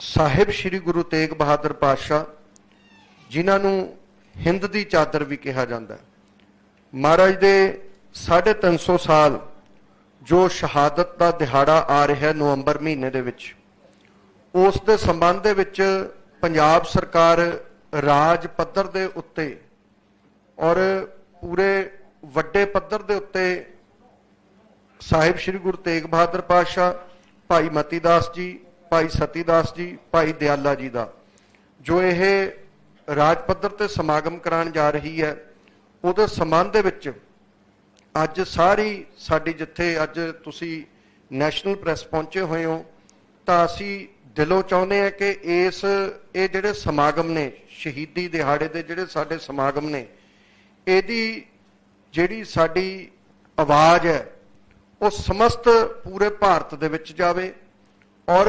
ਸਾਹਿਬ ਸ੍ਰੀ ਗੁਰੂ ਤੇਗ ਬਹਾਦਰ ਪਾਤਸ਼ਾਹ ਜਿਨ੍ਹਾਂ ਨੂੰ ਹਿੰਦ ਦੀ ਚਾਦਰ ਵੀ ਕਿਹਾ ਜਾਂਦਾ ਹੈ, ਮਹਾਰਾਜ ਦੇ 350 ਸਾਲ ਜੋ ਸ਼ਹਾਦਤ ਦਾ ਦਿਹਾੜਾ ਆ ਰਿਹਾ ਨਵੰਬਰ ਮਹੀਨੇ ਦੇ ਵਿੱਚ, ਉਸ ਦੇ ਸੰਬੰਧ ਦੇ ਵਿੱਚ ਪੰਜਾਬ ਸਰਕਾਰ ਰਾਜ ਪੱਧਰ ਦੇ ਉੱਤੇ ਔਰ ਪੂਰੇ ਵੱਡੇ ਪੱਧਰ ਦੇ ਉੱਤੇ ਸਾਹਿਬ ਸ੍ਰੀ ਗੁਰੂ ਤੇਗ ਬਹਾਦਰ ਪਾਤਸ਼ਾਹ, ਭਾਈ ਮਤੀ ਦਾਸ ਜੀ, ਭਾਈ ਸਤੀ ਦਾਸ ਜੀ, ਭਾਈ ਦਿਆਲਾ ਜੀ ਦਾ ਜੋ ਇਹ ਰਾਜ ਪੱਧਰ ਤੇ ਸਮਾਗਮ ਕਰਾਉਣ ਜਾ ਰਹੀ ਹੈ, ਉਹਦੇ ਸੰਬੰਧ ਦੇ ਵਿੱਚ ਅੱਜ ਸਾਰੀ ਸਾਡੀ ਜਿੱਥੇ ਅੱਜ ਤੁਸੀਂ ਨੈਸ਼ਨਲ ਪ੍ਰੈਸ ਪਹੁੰਚੇ ਹੋਏ ਹੋ, ਤਾਂ ਅਸੀਂ ਦਿਲੋਂ ਚਾਹੁੰਦੇ ਹਾਂ ਕਿ ਇਹ ਜਿਹੜੇ ਸਮਾਗਮ ਨੇ, ਸ਼ਹੀਦੀ ਦਿਹਾੜੇ ਦੇ ਜਿਹੜੇ ਸਾਡੇ ਸਮਾਗਮ ਨੇ, ਇਹਦੀ ਜਿਹੜੀ ਸਾਡੀ ਆਵਾਜ਼ ਹੈ ਉਹ ਸਮਸਤ ਪੂਰੇ ਭਾਰਤ ਦੇ ਵਿੱਚ ਜਾਵੇ ਔਰ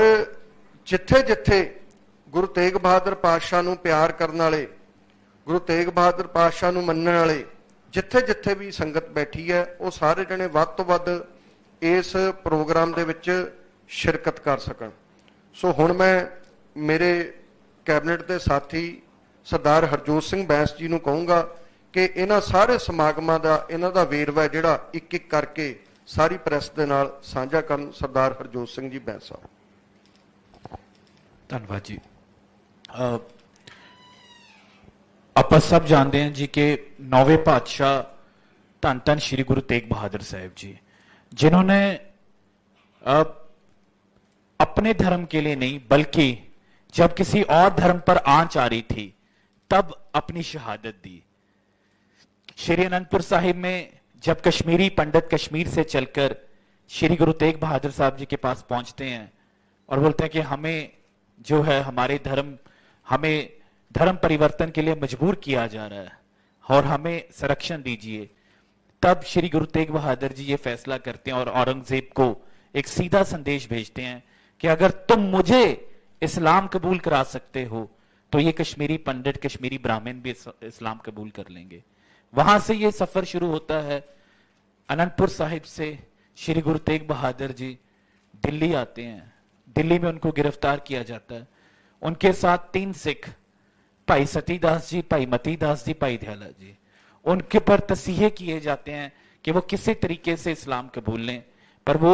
ਜਿੱਥੇ ਜਿੱਥੇ ਗੁਰੂ ਤੇਗ ਬਹਾਦਰ ਪਾਤਸ਼ਾਹ ਨੂੰ ਪਿਆਰ ਕਰਨ ਵਾਲੇ, ਗੁਰੂ ਤੇਗ ਬਹਾਦਰ ਪਾਤਸ਼ਾਹ ਨੂੰ ਮੰਨਣ ਵਾਲੇ ਜਿੱਥੇ ਜਿੱਥੇ ਵੀ ਸੰਗਤ ਬੈਠੀ ਹੈ, ਉਹ ਸਾਰੇ ਜਣੇ ਵੱਧ ਤੋਂ ਵੱਧ ਇਸ ਪ੍ਰੋਗਰਾਮ ਦੇ ਵਿੱਚ ਸ਼ਿਰਕਤ ਕਰ ਸਕਣ। ਸੋ ਹੁਣ ਮੈਂ ਮੇਰੇ ਕੈਬਨਿਟ ਦੇ ਸਾਥੀ ਸਰਦਾਰ ਹਰਜੋਤ ਸਿੰਘ ਬੈਂਸ ਜੀ ਨੂੰ ਕਹੂੰਗਾ ਕਿ ਇਹਨਾਂ ਸਾਰੇ ਸਮਾਗਮਾਂ ਦਾ ਇਹਨਾਂ ਦਾ ਵੇਰਵਾ ਜਿਹੜਾ ਇੱਕ ਇੱਕ ਕਰਕੇ ਸਾਰੀ ਪ੍ਰੈਸ ਦੇ ਨਾਲ ਸਾਂਝਾ ਕਰਨ। ਸਰਦਾਰ ਹਰਜੋਤ ਸਿੰਘ ਜੀ ਬੈਂਸ ਸਾਹਿਬ। धन्यवाद जी। आप सब जानते हैं जी कि नौवें पातशाह धन धन श्री गुरु तेग बहादुर साहब जी, जिन्होंने अपने धर्म के लिए नहीं बल्कि जब किसी और धर्म पर आंच आ रही थी तब अपनी शहादत दी। श्री अनंतपुर साहिब में जब कश्मीरी पंडित कश्मीर से चलकर श्री गुरु तेग बहादुर साहब जी के पास पहुंचते हैं और बोलते हैं कि हमें जो है हमें धर्म परिवर्तन के लिए मजबूर किया जा रहा है और हमें संरक्षण दीजिए, तब श्री गुरु तेग बहादुर जी ये फैसला करते हैं और औरंगजेब को एक सीधा संदेश भेजते हैं कि अगर तुम मुझे इस्लाम कबूल करा सकते हो तो ये कश्मीरी पंडित, कश्मीरी ब्राह्मण भी इस्लाम कबूल कर लेंगे। वहां से ये सफर शुरू होता है। अनंतपुर साहिब से श्री गुरु तेग बहादुर जी दिल्ली आते हैं। दिल्ली में उनको गिरफ्तार किया जाता है। उनके साथ 3 सिख, भाई सतीदास जी, भाई मतीदास जी, भाई दयाला जी, उनके पर तसीहे किए जाते हैं कि वो किसी तरीके से इस्लाम कबूल लें, पर वो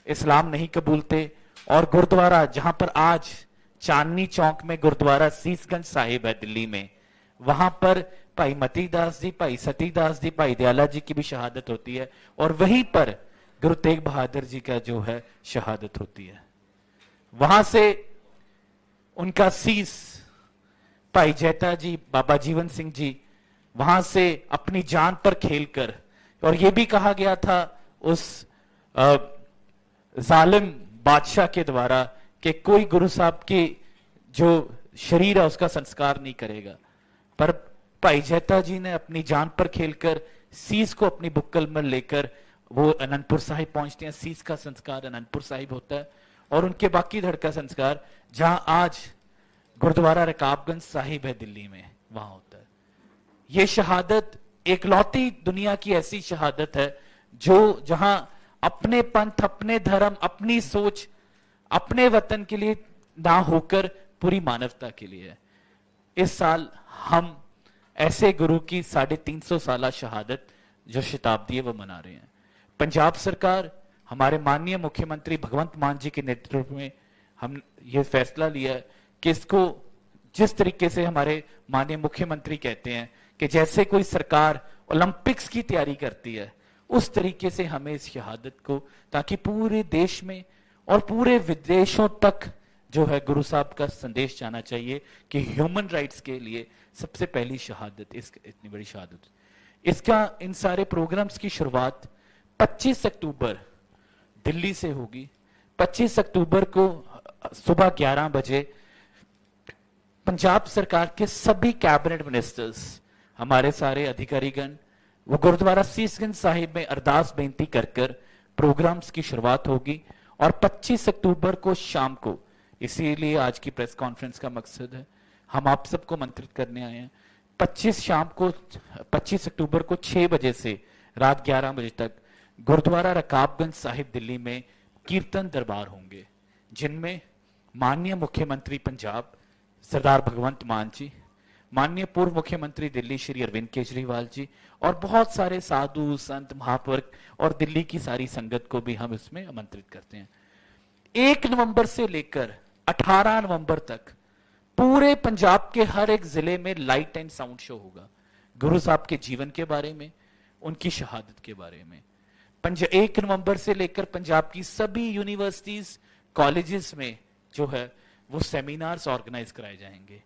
इस्लाम नहीं कबूलते। और गुरुद्वारा जहां पर आज चांदनी चौक में गुरुद्वारा सीसगंज साहिब है दिल्ली में, वहां पर भाई मतीदास जी, भाई सतीदास जी, भाई दयाला जी की भी शहादत होती है और वहीं पर गुरु तेग बहादुर जी का जो है शहादत होती है। वहां से उनका सीस भाई जैता जी, बाबा जीवन सिंह जी वहां से अपनी जान पर खेलकर, और यह भी कहा गया था उस जालिम बादशाह के द्वारा कि कोई गुरु साहब की जो शरीर है उसका संस्कार नहीं करेगा, पर भाई जैता जी ने अपनी जान पर खेलकर सीस को अपनी बुक्कल में लेकर वो अनंतपुर साहिब पहुंचते हैं। सीस का संस्कार अनंतपुर साहिब होता है और उनके बाकी धड़ का संस्कार जहां आज गुरुद्वारा रकाबगंज साहिब है दिल्ली में, वहां होता है। यह शहादत एकलौती दुनिया की ऐसी शहादत है जो जहां अपने पंथ, अपने धर्म, अपनी सोच, अपने वतन के लिए ना होकर पूरी मानवता के लिए है। इस साल हम ऐसे गुरु की 350 साला शहादत जो शताब्दी है वो मना रहे हैं। पंजाब सरकार, हमारे माननीय मुख्यमंत्री भगवंत मान जी के नेतृत्व में हम ये फैसला लिया है कि इसको जिस तरीके से हमारे माननीय मुख्यमंत्री कहते हैं कि जैसे कोई सरकार ओलंपिक्स की तैयारी करती है, उस तरीके से हमें इस शहादत को, ताकि पूरे देश में और पूरे विदेशों तक जो है गुरु साहब का संदेश जाना चाहिए कि ह्यूमन राइट्स के लिए सबसे पहली शहादत, इतनी बड़ी शहादत। इसका इन सारे प्रोग्राम्स की शुरुआत 25 अक्टूबर दिल्ली से होगी। 25 अक्टूबर को सुबह 11 बजे पंजाब सरकार के सभी कैबिनेट मिनिस्टर्स, हमारे सारे अधिकारीगण, वो गुरुद्वारा सीसगंज साहिब में अरदास बेनती कर प्रोग्राम्स की शुरुआत होगी। और 25 अक्टूबर को शाम को, इसीलिए आज की प्रेस कॉन्फ्रेंस का मकसद है, हम आप सबको आमंत्रित करने आए हैं। 25 अक्टूबर को 6 बजे से रात 11 बजे तक गुरुद्वारा रकाबगंज साहिब दिल्ली में कीर्तन दरबार होंगे, जिनमें माननीय मुख्यमंत्री पंजाब सरदार भगवंत मान जी, माननीय पूर्व मुख्यमंत्री दिल्ली श्री अरविंद केजरीवाल जी, और बहुत सारे साधु संत महापुरुष और दिल्ली की सारी संगत को भी हम इसमें आमंत्रित करते हैं। 1 नवंबर से लेकर 18 नवंबर तक पूरे पंजाब के हर एक जिले में लाइट एंड साउंड शो होगा, गुरु साहब के जीवन के बारे में, उनकी शहादत के बारे में। 1 नवंबर से लेकर पंजाब की सभी यूनिवर्सिटीज कॉलेजेस में जो है वो सेमिनार्स ऑर्गेनाइज कराए जाएंगे।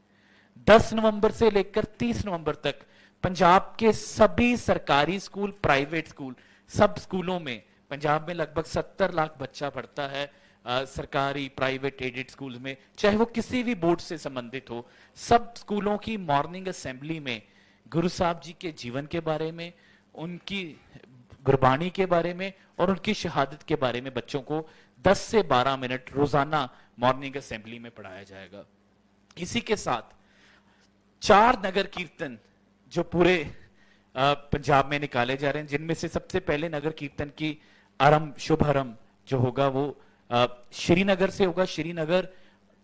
10 नवंबर से लेकर 30 नवंबर तक पंजाब के सभी सरकारी स्कूल, प्राइवेट स्कूल, सब स्कूलों में, पंजाब में लगभग 70 लाख बच्चा पढ़ता है सरकारी, प्राइवेट, एडेड स्कूल में, चाहे वो किसी भी बोर्ड से संबंधित हो, सब स्कूलों की मॉर्निंग असेंबली में गुरु साहब जी के जीवन के बारे में, उनकी गुरबाणी के बारे में और उनकी शहादत के बारे में बच्चों को 10 से 12 मिनट रोजाना मॉर्निंग असेंबली में पढ़ाया जाएगा। इसी के साथ 4 नगर कीर्तन जो पूरे पंजाब में निकाले जा रहे हैं, जिनमें से सबसे पहले नगर कीर्तन की शुभारंभ जो होगा वो श्रीनगर से होगा। श्रीनगर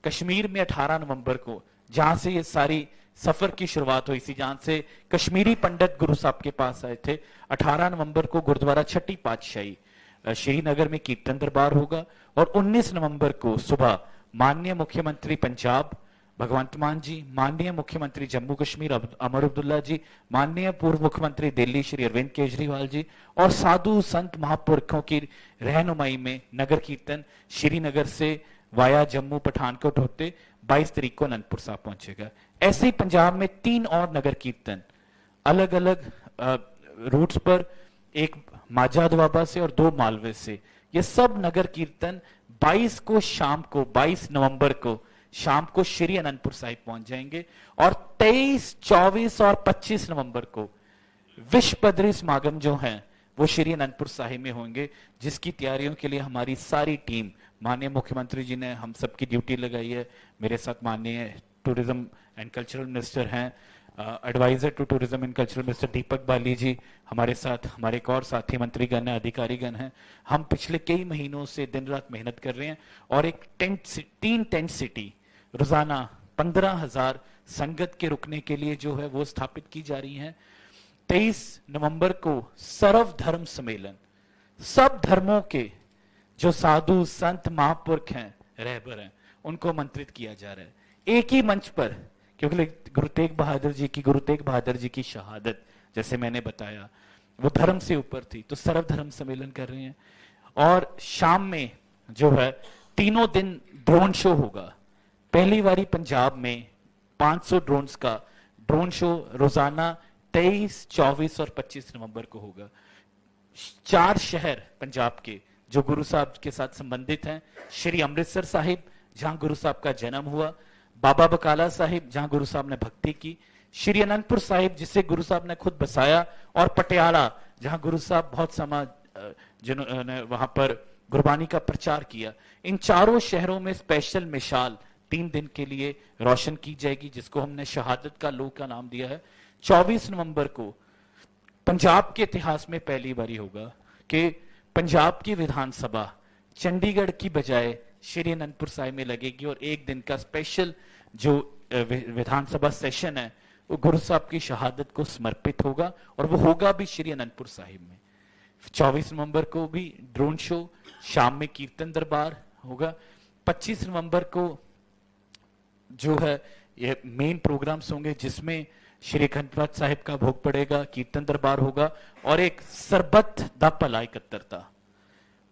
कश्मीर में 18 नवंबर को, जहां से ये सारी सफर की शुरुआत हुई थी, जहां से कश्मीरी पंडित गुरु साहब के पास आए थे। 18 नवंबर को गुरुद्वारा छठी पातशाही श्रीनगर में कीर्तन दरबार होगा, और 19 नवंबर को सुबह माननीय मुख्यमंत्री पंजाब भगवंत मान जी, माननीय मुख्यमंत्री जम्मू कश्मीर अमर अब्दुल्ला जी, माननीय पूर्व मुख्यमंत्री दिल्ली श्री अरविंद केजरीवाल जी और साधु संत महापुरुषों की रहनुमाई में नगर कीर्तन श्रीनगर से वाया जम्मू पठानकोट होते 22 तारीख को अनंतपुर साहब पहुंचेगा। ऐसे ही पंजाब में 3 और नगर कीर्तन अलग अलग रूट्स पर, एक माझा दोआबा से और 2 मालवे से। ये सब नगर कीर्तन 22 नवंबर को शाम को श्री अनंतपुर साहिब पहुंच जाएंगे, और 23, 24 और 25 नवंबर को विश्व पदरी समागम जो हैं वो श्री अनंतपुर साहिब में होंगे, जिसकी तैयारियों के लिए हमारी सारी टीम, माननीय मुख्यमंत्री जी ने हम सबकी ड्यूटी लगाई है। मेरे साथ माननीय टूरिज्म एंड कल्चरल मिनिस्टर हैं, advisor to tourism and cultural minister Deepak Bali ji हमारे साथ, हमारे एक और साथी मंत्रीगण हैं, अधिकारीगण हैं। हम पिछले कई महीनों से दिन रात मेहनत कर रहे हैं, और एक 3 टेंट सिटी रोजाना 15,000 संगत के रुकने के लिए जो है वो स्थापित की जा रही हैं। 23 नवंबर को सर्वधर्म सम्मेलन, सब धर्मों के जो साधु संत महापुरुष हैं, रहबर हैं, उनको आमंत्रित किया जा रहा है एक ही मंच पर, क्योंकि गुरु तेग बहादुर जी की शहादत, जैसे मैंने बताया, वो धर्म से ऊपर थी, तो सर्वधर्म सम्मेलन कर रहे हैं। और शाम में जो है 3 दिन ड्रोन शो होगा। पहली बारी पंजाब में 500 ड्रोन्स का ड्रोन शो रोजाना 23, 24 और 25 नवंबर को होगा। 4 शहर पंजाब के जो गुरु साहब के साथ संबंधित हैं, श्री अमृतसर साहिब जहां गुरु साहब का जन्म हुआ, बाबा बकाला साहिब जहां गुरु साहब ने भक्ति की, श्री अनंतपुर साहिब जिसे गुरु साहब ने खुद बसाया, और पटियाला जहां गुरु साहब बहुत समय जिन्होंने वहां पर गुरबानी का प्रचार किया। इन 4 शहरों में स्पेशल मिसाल 3 दिन के लिए रोशन की जाएगी, जिसको हमने शहादत का लो का नाम दिया है। 24 नवंबर को पंजाब के इतिहास में पहली बारी होगा कि पंजाब की विधानसभा चंडीगढ़ की बजाय श्री अनंतपुर साहिब में लगेगी, और 1 दिन का स्पेशल जो विधानसभा सेशन है वो गुरु साहब की शहादत को समर्पित होगा, और वो होगा भी श्री अनंतपुर साहिब में। 24 नवंबर को भी ड्रोन शो, शाम में कीर्तन दरबार होगा। 25 नवंबर को जो है ये मेन प्रोग्राम्स होंगे, जिसमें श्री अखंड साहिब का भोग पड़ेगा, कीर्तन दरबार होगा, और एक सरबत दा भला इकट्तरता,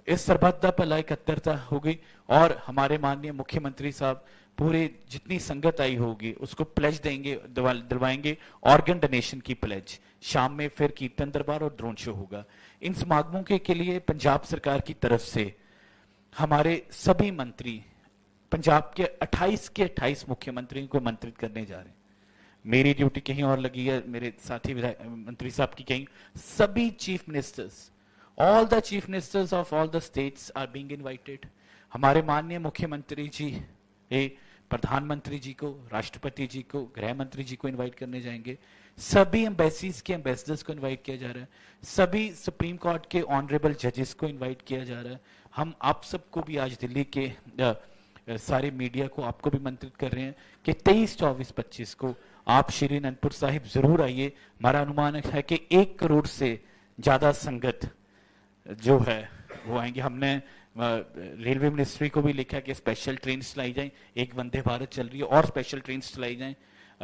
इस सरबत दा भला इकट्तरता होगी। और हमारे माननीय मुख्यमंत्री साहब पूरे जितनी संगत आई होगी उसको प्लेज देंगे, दिलवाएंगे ऑर्गन डोनेशन की प्लेज। शाम में फिर कीर्तन दरबार और ड्रोन शो होगा। इन समागमों के लिए पंजाब सरकार की तरफ से हमारे सभी मंत्री, पंजाब के 28 मुख्यमंत्रियों को आमंत्रित करने जा रहे हैं। मेरी ड्यूटी कहीं और लगी है, मेरे साथी मंत्री साहब की कहीं। सभी chief ministers, all the chief ministers of all the states are being invited. हमारे माननीय मुख्यमंत्री जी, प्रधानमंत्री जी को, राष्ट्रपति जी को, गृह मंत्री जी को इनवाइट करने जाएंगे। सभी एम्बेसीज के एम्बेसडर्स को इनवाइट किया जा रहा है। सभी सुप्रीम कोर्ट के ऑनरेबल जजेस को इनवाइट किया जा रहा है। हम आप सबको भी आज दिल्ली के सारे मीडिया को, आपको भी मंत्रित कर रहे हैं कि 23, 24, 25 को आप श्री अनंतपुर साहिब जरूर आइए। हमारा अनुमान है कि 1 करोड़ से ज्यादा संगत जो है वो आएंगे। हमने रेलवे मिनिस्ट्री को भी लिखा कि स्पेशल ट्रेन चलाई जाए, एक वंदे भारत चल रही है और स्पेशल ट्रेन चलाई जाए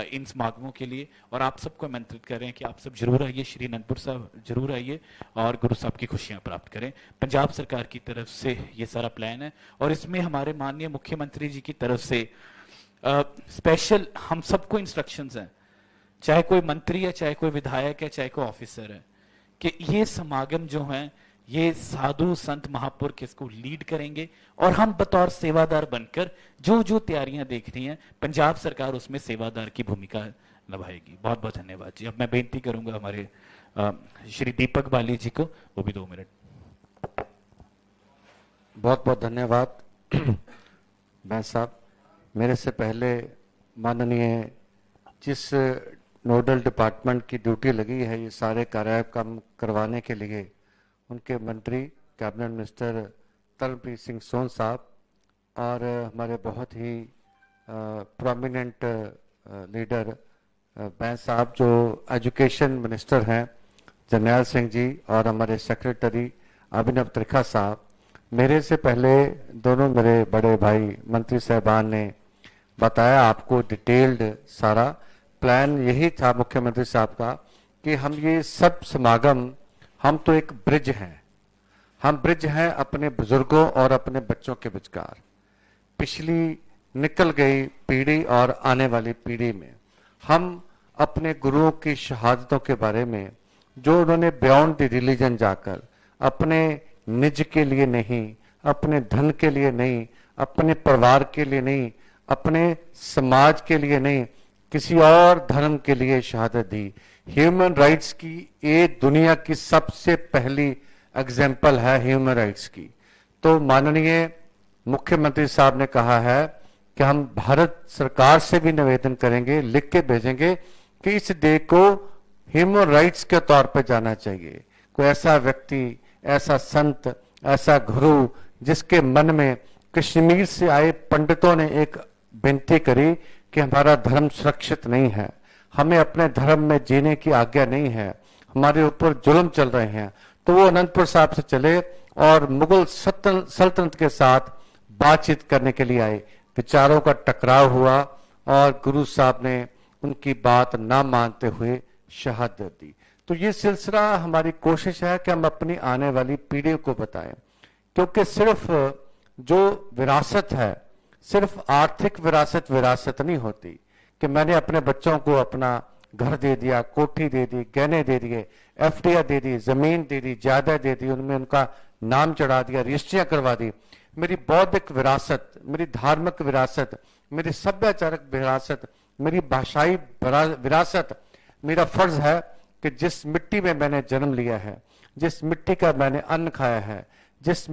इन समागमों के लिए। और आप सबको आमंत्रित कर रहे हैं कि आप सब जरूर आइए, श्री अनंतपुर साहब जरूर आइए और गुरु साहब की खुशियां प्राप्त करें। पंजाब सरकार की तरफ से ये सारा प्लान है और इसमें हमारे माननीय मुख्यमंत्री जी की तरफ से स्पेशल हम सबको इंस्ट्रक्शंस हैं, चाहे कोई मंत्री है, चाहे कोई विधायक है, चाहे कोई ऑफिसर है, कि ये समागम जो है ये साधु संत महापुरुष इसको लीड करेंगे और हम बतौर सेवादार बनकर जो जो तैयारियां देख रही हैं, पंजाब सरकार उसमें सेवादार की भूमिका निभाएगी। बहुत बहुत धन्यवाद जी। अब मैं बेनती करूंगा हमारे श्री दीपक बाली जी को, वो भी 2 मिनट। बहुत बहुत धन्यवाद बैन साहब। मेरे से पहले माननीय जिस नोडल डिपार्टमेंट की ड्यूटी लगी है ये सारे कार्यक्रम करवाने के लिए, उनके मंत्री कैबिनेट मिनिस्टर तरनप्रीत सिंह सोन साहब और हमारे बहुत ही प्रोमिनेंट लीडर बैन साहब जो एजुकेशन मिनिस्टर हैं, जरनैल सिंह जी, और हमारे सेक्रेटरी अभिनव त्रिखा साहब। मेरे से पहले दोनों मेरे बड़े भाई मंत्री साहबान ने बताया आपको डिटेल्ड सारा प्लान। यही था मुख्यमंत्री साहब का कि हम ये सब समागम, हम तो एक ब्रिज हैं, हम ब्रिज हैं अपने बुजुर्गों और अपने बच्चों के विचकार, पिछली निकल गई पीढ़ी और आने वाली पीढ़ी में। हम अपने गुरुओं की शहादतों के बारे में, जो उन्होंने बियॉन्ड द रिलीजन जाकर अपने निज के लिए नहीं, अपने धन के लिए नहीं, अपने परिवार के लिए नहीं, अपने समाज के लिए नहीं, किसी और धर्म के लिए शहादत दी। ह्यूमन राइट्स की ये दुनिया की सबसे पहली एग्जाम्पल है ह्यूमन राइट्स की। तो माननीय मुख्यमंत्री साहब ने कहा है कि हम भारत सरकार से भी निवेदन करेंगे, लिख के भेजेंगे कि इस डे को ह्यूमन राइट्स के तौर पर जाना चाहिए। कोई ऐसा व्यक्ति, ऐसा संत, ऐसा गुरु जिसके मन में कश्मीर से आए पंडितों ने एक विनती करी कि हमारा धर्म सुरक्षित नहीं है, हमें अपने धर्म में जीने की आज्ञा नहीं है, हमारे ऊपर जुल्म चल रहे हैं, तो वो अनंतपुर साहब से चले और मुगल सल्तनत के साथ बातचीत करने के लिए आए। विचारों का टकराव हुआ और गुरु साहब ने उनकी बात ना मानते हुए शहादत दी। तो ये सिलसिला हमारी कोशिश है कि हम अपनी आने वाली पीढ़ी को बताएं, क्योंकि सिर्फ जो विरासत है, सिर्फ आर्थिक विरासत नहीं होती कि मैंने अपने बच्चों को अपना घर दे दिया, कोठी दे दी, गहने दे दिए, एफडीआर दे दी, जमीन दे दी, जायदाद दे दी, उनमें उनका नाम चढ़ा दिया, रजिस्ट्रियां करवा दी। मेरी बौद्धिक विरासत, मेरी धार्मिक विरासत, मेरी सभ्याचारक विरासत, मेरी भाषाई विरासत, मेरा फर्ज है कि जिस मिट्टी में मैंने जन्म लिया है, जिस मिट्टी का मैंने अन्न खाया है, जिस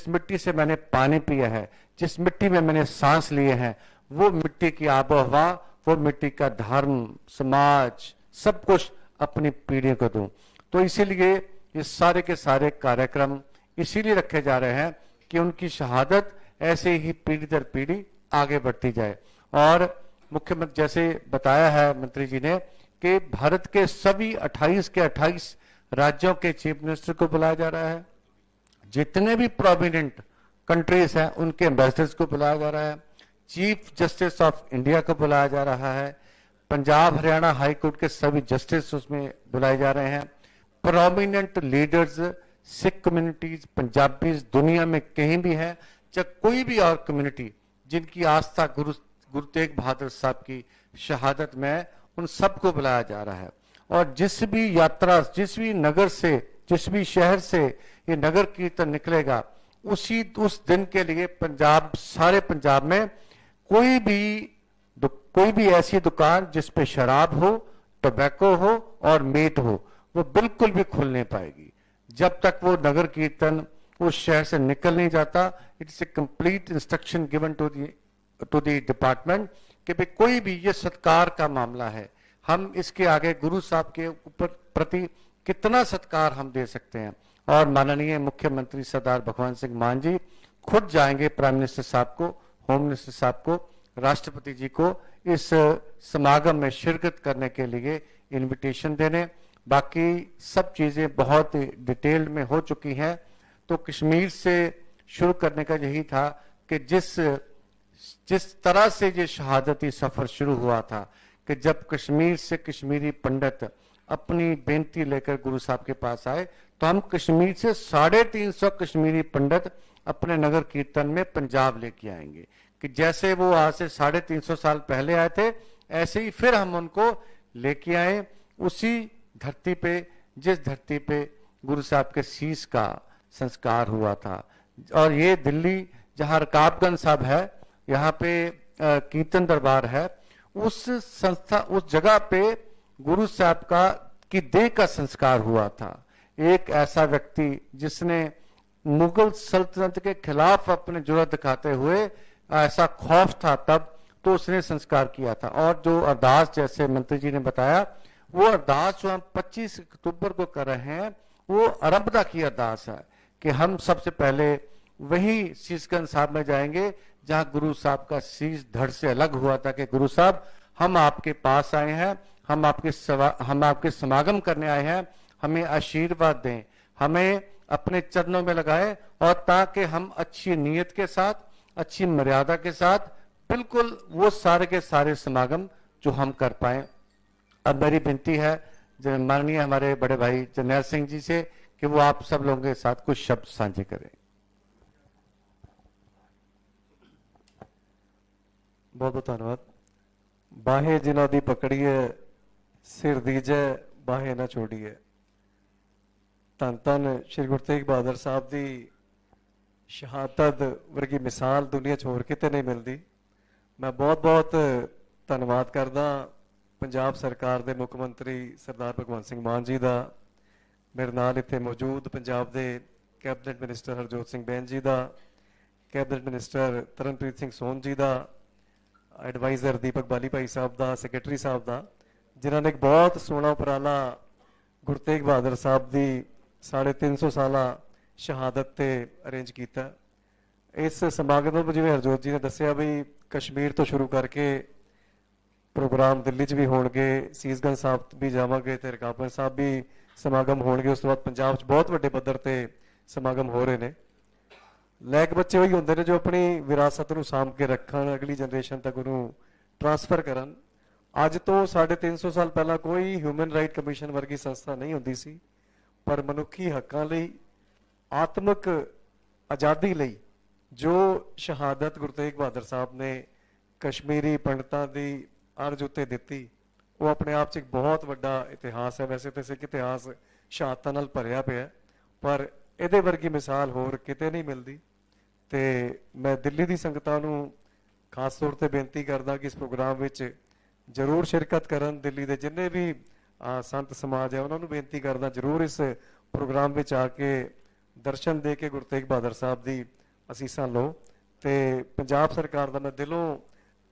मिट्टी से मैंने पानी पिया है, जिस मिट्टी में मैंने सांस लिए हैं, वो मिट्टी की आबो हवा, वो मिट्टी का धर्म, समाज, सब कुछ अपनी पीढ़ी को दूं। तो इसीलिए ये सारे के सारे कार्यक्रम इसीलिए रखे जा रहे हैं कि उनकी शहादत ऐसे ही पीढ़ी दर पीढ़ी आगे बढ़ती जाए। और मुख्यमंत्री जैसे बताया है मंत्री जी ने कि भारत के सभी 28 के 28 राज्यों के चीफ मिनिस्टर को बुलाया जा रहा है, जितने भी प्रोमिनेंट कंट्रीज हैं उनके एम्बेसडर्स को बुलाया जा रहा है, चीफ जस्टिस ऑफ इंडिया को बुलाया जा रहा है, पंजाब हरियाणा हाई कोर्ट के सभी जस्टिस उसमें बुलाए जा रहे हैं, prominent leaders, Sikh communities, Punjabis दुनिया में कहीं भी है, चाहे कोई भी और कम्युनिटी जिनकी आस्था गुरु तेग बहादुर साहब की शहादत में, उन सबको बुलाया जा रहा है। और जिस भी यात्रा, जिस भी नगर से, जिस भी शहर से ये नगर कीर्तन निकलेगा, उस दिन के लिए पंजाब, सारे पंजाब में कोई भी ऐसी दुकान जिस पे शराब हो, टोबैको हो और मीट हो, वो बिल्कुल भी खुल नहीं पाएगी जब तक वो नगर कीर्तन उस शहर से निकल नहीं जाता। It's a complete instruction given to the department कि भाई कोई भी, ये सत्कार का मामला है, हम इसके आगे गुरु साहब के ऊपर प्रति कितना सत्कार हम दे सकते हैं। और माननीय मुख्यमंत्री सरदार भगवंत सिंह मान जी खुद जाएंगे प्राइम मिनिस्टर साहब को, होम मिनिस्टर साहब को, राष्ट्रपति जी को इस समागम में शिरकत करने के लिए इनविटेशन देने। बाकी सब चीजें बहुत डिटेल्ड में हो चुकी हैं। तो कश्मीर से शुरू करने का यही था कि जिस तरह से ये शहादती सफर शुरू हुआ था कि जब कश्मीर से कश्मीरी पंडित अपनी बेनती लेकर गुरु साहब के पास आए, तो हम कश्मीर से 350 कश्मीरी पंडित अपने नगर कीर्तन में पंजाब लेके आएंगे कि जैसे वो आज से 350 साल पहले आए थे, ऐसे ही फिर हम उनको लेके आए उसी धरती पे जिस धरती पे गुरु साहब के शीश का संस्कार हुआ था। और ये दिल्ली जहां रकाबगंज साहब है, यहाँ पे कीर्तन दरबार है, उस संस्था उस जगह पे गुरु साहब की देह का संस्कार हुआ था। एक ऐसा व्यक्ति जिसने मुगल सल्तनत के खिलाफ अपने जुर्रत दिखाते हुए, ऐसा खौफ था तब, तो उसने संस्कार किया था। और जो अरदास जैसे मंत्री जी ने बताया, वो अरदास जो हम 25 अक्टूबर को कर रहे हैं, वो आरंभता की अरदास है कि हम सबसे पहले वही शीशगंज साहब में जाएंगे जहां गुरु साहब का शीश धड़ से अलग हुआ था कि गुरु साहब हम आपके पास आए हैं, हम आपके समागम करने आए हैं, हमें आशीर्वाद दें, हमें अपने चरणों में लगाए, और ताकि हम अच्छी नीयत के साथ, अच्छी मर्यादा के साथ बिल्कुल वो सारे के सारे समागम जो हम कर पाए। अब मेरी विनती है माननीय हमारे बड़े भाई जरनैल सिंह जी से कि वो आप सब लोगों के साथ कुछ शब्द साझे करें। बहुत बहुत धन्यवाद। बाहें जिन्हां दी पकड़िए, सिर दीजे बाहें ना छोड़िए। धन धन श्री गुरु तेग बहादुर साहब दी शहादत वर्गी मिसाल दुनिया च होर किते नहीं मिलती। मैं बहुत बहुत धन्यवाद करदा पंजाब सरकार दे मुख मंत्री सरदार भगवंत सिंह मान जी दा, मेरे नाल इत्थे मौजूद पंजाब दे कैबिनेट मिनिस्टर हरजोत सिंह बैन जी दा, कैबिनेट मिनिस्टर तरनप्रीत सिंह सोन जी दा, एडवाइजर दीपक बाली भाई साहब दा, सैकटरी साहब दा, जिन्होंने एक बहुत सोहना उपराला गुरु तेग बहादुर साहब दी 350 साला शहादत ते अरेंज किया। इस समागम में जिवें हरजोत जी ने दसिया भी कश्मीर तो शुरू करके प्रोग्राम दिल्ली च भी होणगे, सीसगंज साहब भी जावांगे ते रकाबगंज साहब भी समागम होणगे। उस तो बाद पंजाब च बहुत वड्डे पद्धर ते समागम हो रहे ने। लैक बच्चे वही होंदे ने जो अपनी विरासत नूं साਂਭ के रखण, अगली जनरेशन तक उन्होंने ट्रांसफर करन। अज तो 350 साल पहला कोई ह्यूमन राइट कमीशन वर्गी संस्था नहीं होंदी सी, पर मनुखी हक्कां लई, आत्मक आज़ादी लई जो शहादत गुरु तेग बहादुर साहब ने कश्मीरी पंडितां दी अर्ज उत्ते दित्ती, वो अपने आप च एक बहुत वड्डा इतिहास है। वैसे तो सिख इतिहास शहादतां नाल भरिया पिया, पर इहदे वर्गी मिसाल होर किते नहीं मिलती। तो मैं दिल्ली की संगतां नूं खास तौर पर बेनती करदा कि इस प्रोग्राम में जरूर शिरकत करन। दिल्ली के जिन्ने भी संत समाज है उन्होंने बेनती करदा जरूर इस प्रोग्राम में आके दर्शन दे के गुरु तेग बहादुर साहब की असीसां लो। तो पंजाब सरकार का मैं दिलों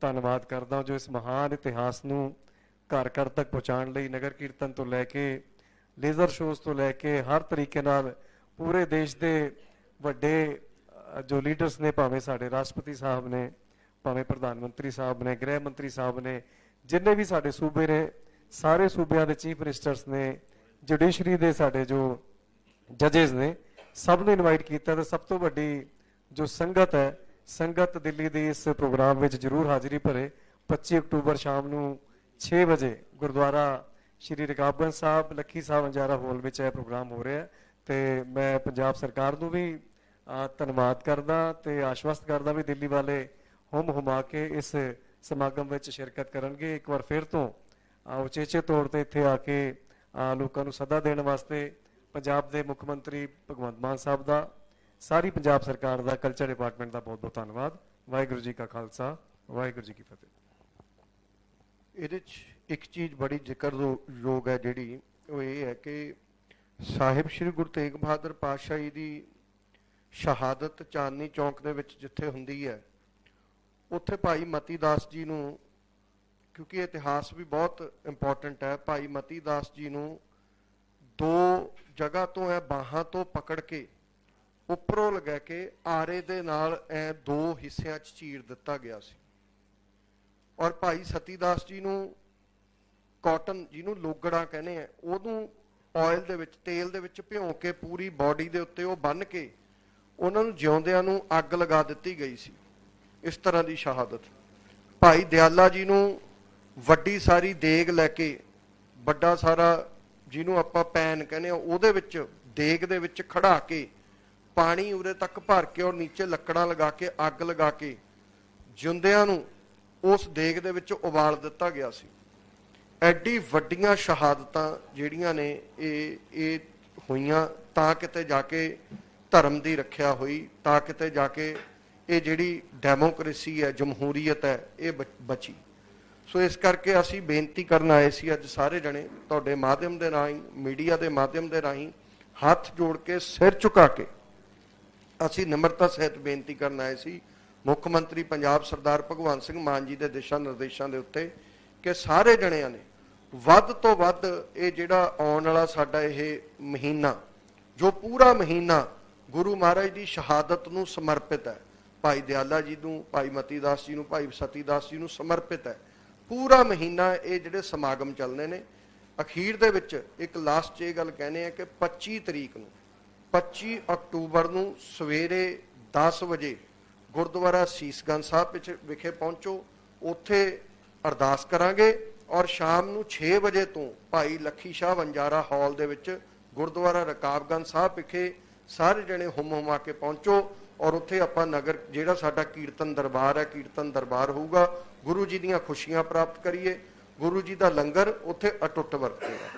धन्यवाद करदा जो इस महान इतिहास नूं घर घर तक पहुँचाने लई नगर कीर्तन तो लैके लेजर शोज तो लैके हर तरीके नाल पूरे देश के वड्डे जो लीडर्स ने, भावें साडे राष्ट्रपति साहब ने, भावें प्रधानमंत्री साहब ने, गृह मंत्री साहब ने, जिन्ने भी साडे सूबे ने, सारे सूबे के चीफ मिनिस्टर्स ने, जुडिशरी के साडे जो जजेस ने, सब ने इनवाइट किया। तो सब तो वड्डी जो संगत है, संगत दिल्ली की इस प्रोग्राम में जरूर हाजिरी भरे। 25 अक्टूबर शाम को 6 बजे गुरुद्वारा श्री रकाबगंज साहब लखी साहब अंजारा हॉल में यह प्रोग्राम हो रहा है। तो मैं पंजाब सरकार को भी धन्यवाद करदा ते आश्वस्त करदा भी दिल्ली वाले हुम हुमा के इस समागम में शिरकत करनगे। एक बार फिर तो उचेचे तौर पर इत्थे आके लोगों को सदा देने वास्ते पंजाब के मुख मंत्री भगवंत मान साहब का, सारी पंजाब सरकार का, कल्चर डिपार्टमेंट का बहुत बहुत धन्यवाद। वाहिगुरू जी का खालसा, वाहिगुरू जी की फतेह। ਇਹਦੇ 'ਚ ਇੱਕ ਚੀਜ਼ ਬੜੀ ਜ਼ਿਕਰਯੋਗ ਹੈ ਜਿਹੜੀ ਉਹ ਇਹ ਹੈ ਕਿ ਸਾਹਿਬ ਸ਼੍ਰੀ ਗੁਰੂ ਤੇਗ ਬਹਾਦਰ ਪਾਤਸ਼ਾਹ ਜੀ ਦੀ ਸ਼ਹਾਦਤ ਚਾਂਦਨੀ ਚੌਂਕ ਦੇ ਵਿੱਚ ਜਿੱਥੇ ਹੁੰਦੀ ਹੈ, ਉੱਥੇ ਭਾਈ ਮਤੀ ਦਾਸ ਜੀ ਨੂੰ, ਕਿਉਂਕਿ ਇਤਿਹਾਸ ਵੀ ਬਹੁਤ ਇੰਪੋਰਟੈਂਟ ਹੈ, ਭਾਈ ਮਤੀ ਦਾਸ ਜੀ ਨੂੰ 2 ਜਗ੍ਹਾ ਤੋਂ ਇਹ ਬਾਹਾਂ ਤੋਂ ਪਕੜ ਕੇ ਉੱਪਰੋਂ ਲਗਾ ਕੇ ਆਰੇ ਦੇ ਨਾਲ ਐ ਦੋ ਹਿੱਸਿਆਂ 'ਚ ਚੀਰ ਦਿੱਤਾ ਗਿਆ ਸੀ ਔਰ ਭਾਈ ਸਤੀਦਾਸ ਜੀ ਨੂੰ ਕਾਟਨ ਜਿਹਨੂੰ ਲੋਗੜਾ ਕਹਿੰਦੇ ਆ ਉਹਨੂੰ ਆਇਲ ਦੇ ਵਿੱਚ ਤੇਲ ਦੇ ਵਿੱਚ ਭਿਉਂ ਕੇ ਪੂਰੀ ਬਾਡੀ ਦੇ ਉੱਤੇ ਉਹ ਬੰਨ੍ਹ ਕੇ ਉਹਨਾਂ ਨੂੰ ਜਿਉਂਦਿਆਂ ਨੂੰ ਅੱਗ ਲਗਾ ਦਿੱਤੀ ਗਈ ਸੀ। ਇਸ ਤਰ੍ਹਾਂ ਦੀ ਸ਼ਹਾਦਤ। ਭਾਈ ਦਿਆਲਾ ਜੀ ਨੂੰ ਵੱਡੀ ਸਾਰੀ ਦੇਗ ਲੈ ਕੇ ਵੱਡਾ ਸਾਰਾ ਜਿਹਨੂੰ ਆਪਾਂ ਪੈਨ ਕਹਿੰਦੇ ਆ ਉਹਦੇ ਵਿੱਚ ਦੇਗ ਦੇ ਵਿੱਚ ਖੜਾ ਕੇ ਪਾਣੀ ਉਰੇ ਤੱਕ ਭਰ ਕੇ ਔਰ ਨੀਚੇ ਲੱਕੜਾਂ ਲਗਾ ਕੇ ਅੱਗ ਲਗਾ ਕੇ ਜਿਉਂਦਿਆਂ ਨੂੰ ਉਸ ਦੇਗ ਦੇ ਵਿੱਚ ਉਬਾਲ ਦਿੱਤਾ ਗਿਆ ਸੀ। ਐਡੀ ਵੱਡੀਆਂ ਸ਼ਹਾਦਤਾਂ ਜਿਹੜੀਆਂ ਨੇ ਇਹ ਹੋਈਆਂ ਤਾਂ ਕਿਤੇ ਜਾ ਕੇ ਧਰਮ ਦੀ ਰੱਖਿਆ ਹੋਈ, ਤਾਂ ਕਿਤੇ ਜਾ ਕੇ ਇਹ ਜਿਹੜੀ ਡੈਮੋਕ੍ਰੇਸੀ ਹੈ, ਜਮਹੂਰੀਅਤ ਹੈ, ਇਹ ਬਚੀ। ਸੋ ਇਸ ਕਰਕੇ ਅਸੀਂ ਬੇਨਤੀ ਕਰਨ ਆਏ ਸੀ ਅੱਜ ਸਾਰੇ ਜਣੇ ਤੁਹਾਡੇ ਮਾਧਿਅਮ ਦੇ ਰਾਹੀਂ, ਮੀਡੀਆ ਦੇ ਮਾਧਿਅਮ ਦੇ ਰਾਹੀਂ ਹੱਥ ਜੋੜ ਕੇ ਸਿਰ ਝੁਕਾ ਕੇ ਅਸੀਂ ਨਿਮਰਤਾ ਸਹਿਤ ਬੇਨਤੀ ਕਰਨ ਆਏ ਸੀ ਮੁੱਖ ਮੰਤਰੀ ਪੰਜਾਬ ਸਰਦਾਰ ਭਗਵੰਤ ਸਿੰਘ ਮਾਨ ਜੀ ਦੇ ਦਿਸ਼ਾ ਨਿਰਦੇਸ਼ਾਂ ਦੇ ਉੱਤੇ ਕਿ ਸਾਰੇ ਜਣਿਆਂ ਨੇ ਵੱਧ ਤੋਂ ਵੱਧ ਇਹ ਜਿਹੜਾ ਆਉਣ ਵਾਲਾ ਸਾਡਾ ਇਹ ਮਹੀਨਾ ਜੋ ਪੂਰਾ ਮਹੀਨਾ ਗੁਰੂ ਮਹਾਰਾਜ ਦੀ ਸ਼ਹਾਦਤ ਨੂੰ ਸਮਰਪਿਤ ਹੈ, ਭਾਈ ਦਿਆਲਾ ਜੀ ਨੂੰ, ਭਾਈ ਮਤੀਦਾਸ ਜੀ ਨੂੰ, ਭਾਈ ਸਤੀਦਾਸ ਜੀ ਨੂੰ ਸਮਰਪਿਤ ਹੈ। ਪੂਰਾ ਮਹੀਨਾ ਇਹ ਜਿਹੜੇ ਸਮਾਗਮ ਚੱਲਣੇ ਨੇ। ਅਖੀਰ ਦੇ ਵਿੱਚ ਇੱਕ ਲਾਸਟ 'ਚ ਇਹ ਗੱਲ ਕਹਿੰਦੇ ਆ ਕਿ 25 ਤਰੀਕ ਨੂੰ 25 ਅਕਤੂਬਰ ਨੂੰ ਸਵੇਰੇ 10 ਵਜੇ ਗੁਰਦੁਆਰਾ ਸੀਸਗੰਜ ਸਾਹਿਬ ਵਿਖੇ ਪਹੁੰਚੋ। ਉੱਥੇ ਅਰਦਾਸ ਕਰਾਂਗੇ ਔਰ ਸ਼ਾਮ ਨੂੰ 6 ਵਜੇ ਤੋਂ ਭਾਈ ਲੱਖੀ ਸ਼ਾਹ ਵੰਜਾਰਾ ਹਾਲ ਦੇ ਵਿੱਚ ਗੁਰਦੁਆਰਾ ਰਕਾਬਗੰਜ ਸਾਹਿਬ ਵਿਖੇ ਸਾਰੇ ਜਣੇ ਹੁਮਾ ਕੇ ਪਹੁੰਚੋ ਔਰ ਉੱਥੇ ਆਪਾਂ ਨਗਰ ਜਿਹੜਾ ਸਾਡਾ ਕੀਰਤਨ ਦਰਬਾਰ ਹੈ, ਕੀਰਤਨ ਦਰਬਾਰ ਹੋਊਗਾ। ਗੁਰੂ ਜੀ ਦੀਆਂ ਖੁਸ਼ੀਆਂ ਪ੍ਰਾਪਤ ਕਰੀਏ। ਗੁਰੂ ਜੀ ਦਾ ਲੰਗਰ ਉੱਥੇ ਅਟੁੱਟ ਵਰਤੇਗਾ।